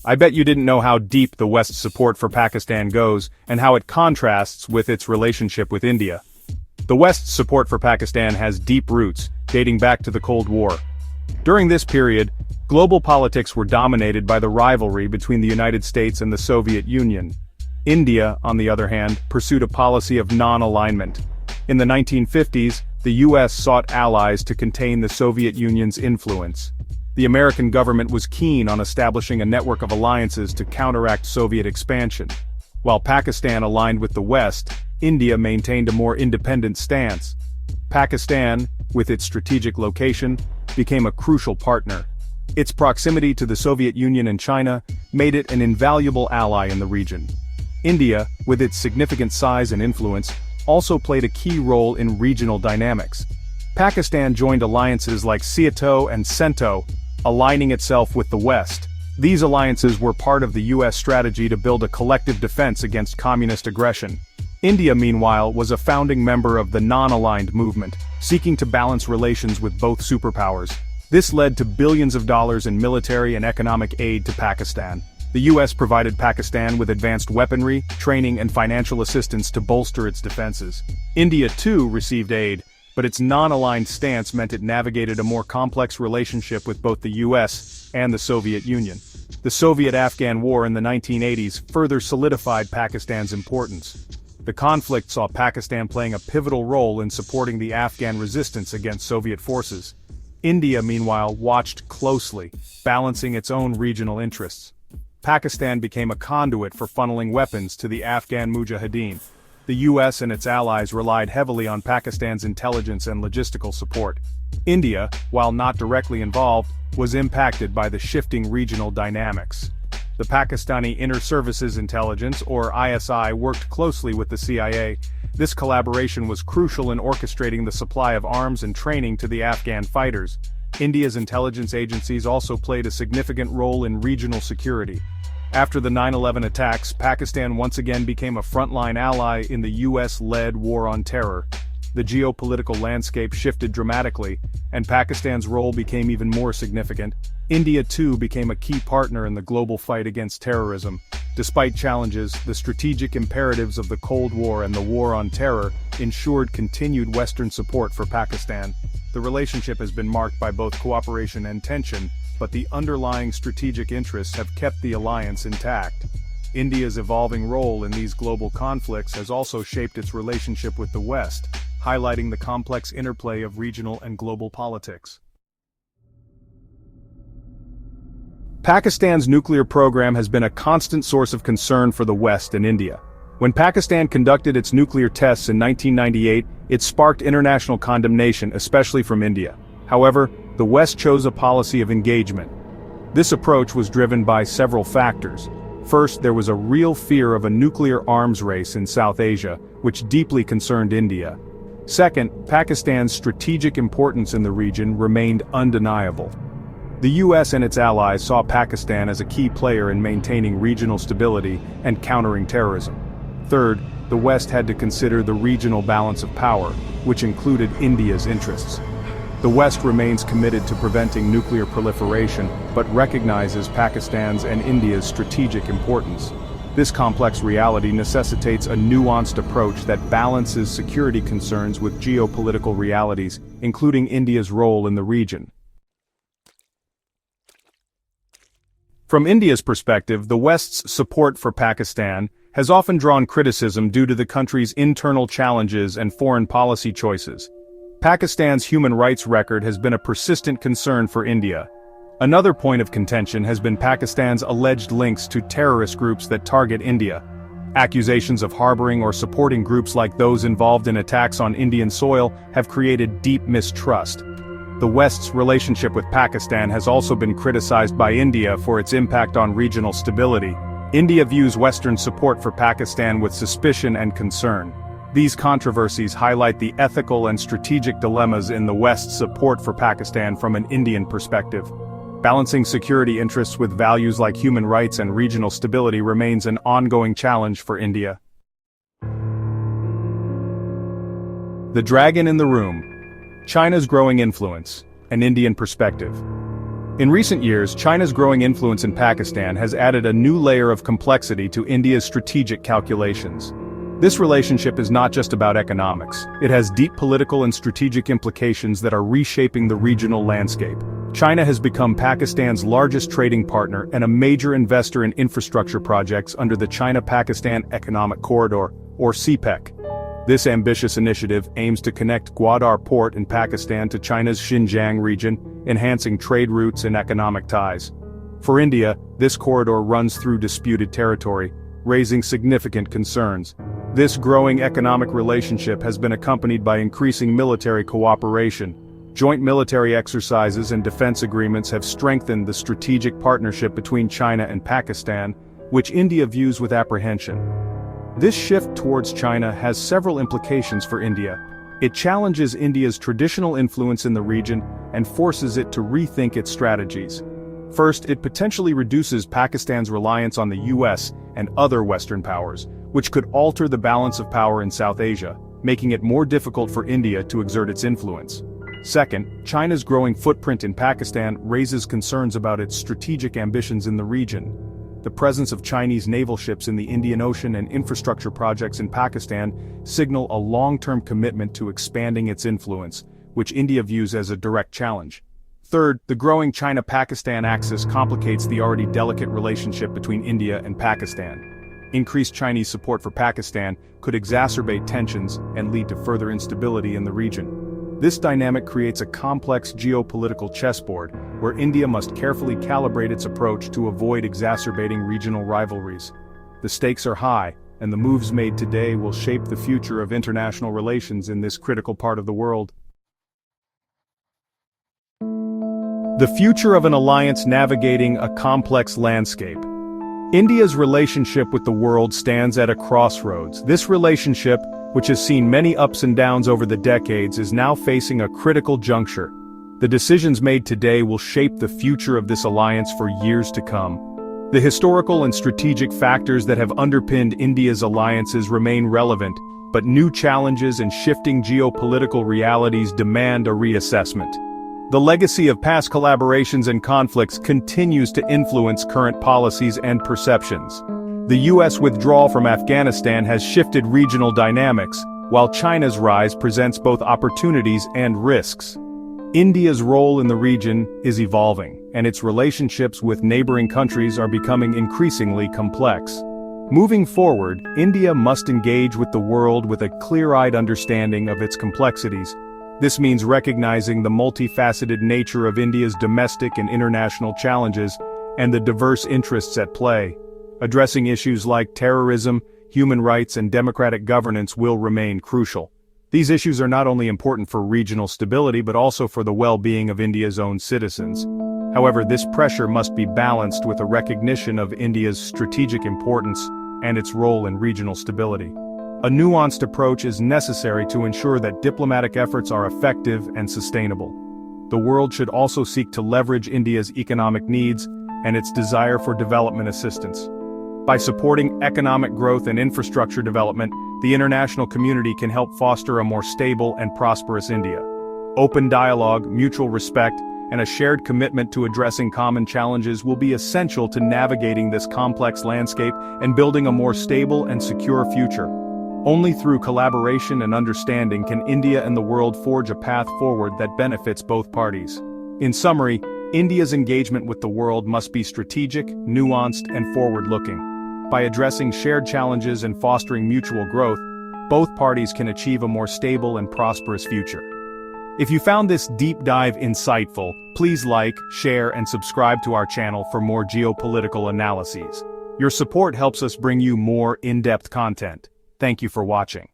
I bet you didn't know how deep the West's support for Pakistan goes and how it contrasts with its relationship with India. The West's support for Pakistan has deep roots, dating back to the Cold War. During this period, global politics were dominated by the rivalry between the United States and the Soviet Union. India, on the other hand, pursued a policy of non-alignment. In the 1950s, the US sought allies to contain the Soviet Union's influence. The American government was keen on establishing a network of alliances to counteract Soviet expansion. While Pakistan aligned with the West, India maintained a more independent stance. Pakistan, with its strategic location, became a crucial partner. Its proximity to the Soviet Union and China made it an invaluable ally in the region. India, with its significant size and influence, also played a key role in regional dynamics. Pakistan joined alliances like SEATO and CENTO, aligning itself with the West. These alliances were part of the US strategy to build a collective defense against communist aggression. India, meanwhile, was a founding member of the non-aligned movement, seeking to balance relations with both superpowers. This led to billions of dollars in military and economic aid to Pakistan. The US provided Pakistan with advanced weaponry, training and financial assistance to bolster its defenses. India too received aid, but its non-aligned stance meant it navigated a more complex relationship with both the US and the Soviet Union. The Soviet-Afghan War in the 1980s further solidified Pakistan's importance. The conflict saw Pakistan playing a pivotal role in supporting the Afghan resistance against Soviet forces. India, meanwhile, watched closely, balancing its own regional interests. Pakistan became a conduit for funneling weapons to the Afghan Mujahideen. The US and its allies relied heavily on Pakistan's intelligence and logistical support. India, while not directly involved, was impacted by the shifting regional dynamics. The Pakistani Inter-Services Intelligence, or ISI, worked closely with the CIA. This collaboration was crucial in orchestrating the supply of arms and training to the Afghan fighters. India's intelligence agencies also played a significant role in regional security. After the 9/11 attacks, Pakistan once again became a frontline ally in the US-led war on terror. The geopolitical landscape shifted dramatically, and Pakistan's role became even more significant. India too became a key partner in the global fight against terrorism. Despite challenges, the strategic imperatives of the Cold War and the war on terror ensured continued Western support for Pakistan. The relationship has been marked by both cooperation and tension, but the underlying strategic interests have kept the alliance intact. India's evolving role in these global conflicts has also shaped its relationship with the West, highlighting the complex interplay of regional and global politics. Pakistan's nuclear program has been a constant source of concern for the West and India. When Pakistan conducted its nuclear tests in 1998, it sparked international condemnation, especially from India. However, the West chose a policy of engagement. This approach was driven by several factors. First, there was a real fear of a nuclear arms race in South Asia, which deeply concerned India. Second, Pakistan's strategic importance in the region remained undeniable. The US and its allies saw Pakistan as a key player in maintaining regional stability and countering terrorism. Third, the West had to consider the regional balance of power, which included India's interests. The West remains committed to preventing nuclear proliferation, but recognizes Pakistan's and India's strategic importance. This complex reality necessitates a nuanced approach that balances security concerns with geopolitical realities, including India's role in the region. From India's perspective, the West's support for Pakistan has often drawn criticism due to the country's internal challenges and foreign policy choices. Pakistan's human rights record has been a persistent concern for India. Another point of contention has been Pakistan's alleged links to terrorist groups that target India. Accusations of harboring or supporting groups like those involved in attacks on Indian soil have created deep mistrust. The West's relationship with Pakistan has also been criticized by India for its impact on regional stability. India views Western support for Pakistan with suspicion and concern. These controversies highlight the ethical and strategic dilemmas in the West's support for Pakistan from an Indian perspective. Balancing security interests with values like human rights and regional stability remains an ongoing challenge for India. The dragon in the room. China's growing influence, an Indian perspective. In recent years, China's growing influence in Pakistan has added a new layer of complexity to India's strategic calculations. This relationship is not just about economics. It has deep political and strategic implications that are reshaping the regional landscape. China has become Pakistan's largest trading partner and a major investor in infrastructure projects under the China-Pakistan Economic Corridor, or CPEC. This ambitious initiative aims to connect Gwadar Port in Pakistan to China's Xinjiang region, enhancing trade routes and economic ties. For India, this corridor runs through disputed territory, raising significant concerns. This growing economic relationship has been accompanied by increasing military cooperation. Joint military exercises and defense agreements have strengthened the strategic partnership between China and Pakistan, which India views with apprehension. This shift towards China has several implications for India. It challenges India's traditional influence in the region and forces it to rethink its strategies. First, it potentially reduces Pakistan's reliance on the US and other Western powers, which could alter the balance of power in South Asia, making it more difficult for India to exert its influence. Second, China's growing footprint in Pakistan raises concerns about its strategic ambitions in the region. The presence of Chinese naval ships in the Indian Ocean and infrastructure projects in Pakistan signal a long-term commitment to expanding its influence, which India views as a direct challenge. Third, the growing China-Pakistan axis complicates the already delicate relationship between India and Pakistan. Increased Chinese support for Pakistan could exacerbate tensions and lead to further instability in the region. This dynamic creates a complex geopolitical chessboard, where India must carefully calibrate its approach to avoid exacerbating regional rivalries. The stakes are high, and the moves made today will shape the future of international relations in this critical part of the world. The future of an alliance navigating a complex landscape. India's relationship with the world stands at a crossroads. This relationship, which has seen many ups and downs over the decades, is now facing a critical juncture. The decisions made today will shape the future of this alliance for years to come. The historical and strategic factors that have underpinned India's alliances remain relevant, but new challenges and shifting geopolitical realities demand a reassessment. The legacy of past collaborations and conflicts continues to influence current policies and perceptions. The US withdrawal from Afghanistan has shifted regional dynamics, while China's rise presents both opportunities and risks. India's role in the region is evolving, and its relationships with neighboring countries are becoming increasingly complex. Moving forward, India must engage with the world with a clear-eyed understanding of its complexities. This means recognizing the multifaceted nature of India's domestic and international challenges, and the diverse interests at play. Addressing issues like terrorism, human rights, and democratic governance will remain crucial. These issues are not only important for regional stability but also for the well-being of India's own citizens. However, this pressure must be balanced with a recognition of India's strategic importance and its role in regional stability. A nuanced approach is necessary to ensure that diplomatic efforts are effective and sustainable. The world should also seek to leverage India's economic needs and its desire for development assistance. By supporting economic growth and infrastructure development, the international community can help foster a more stable and prosperous India. Open dialogue, mutual respect, and a shared commitment to addressing common challenges will be essential to navigating this complex landscape and building a more stable and secure future. Only through collaboration and understanding can India and the world forge a path forward that benefits both parties. In summary, India's engagement with the world must be strategic, nuanced, and forward-looking. By addressing shared challenges and fostering mutual growth, both parties can achieve a more stable and prosperous future. If you found this deep dive insightful, please like, share, and subscribe to our channel for more geopolitical analyses. Your support helps us bring you more in-depth content. Thank you for watching.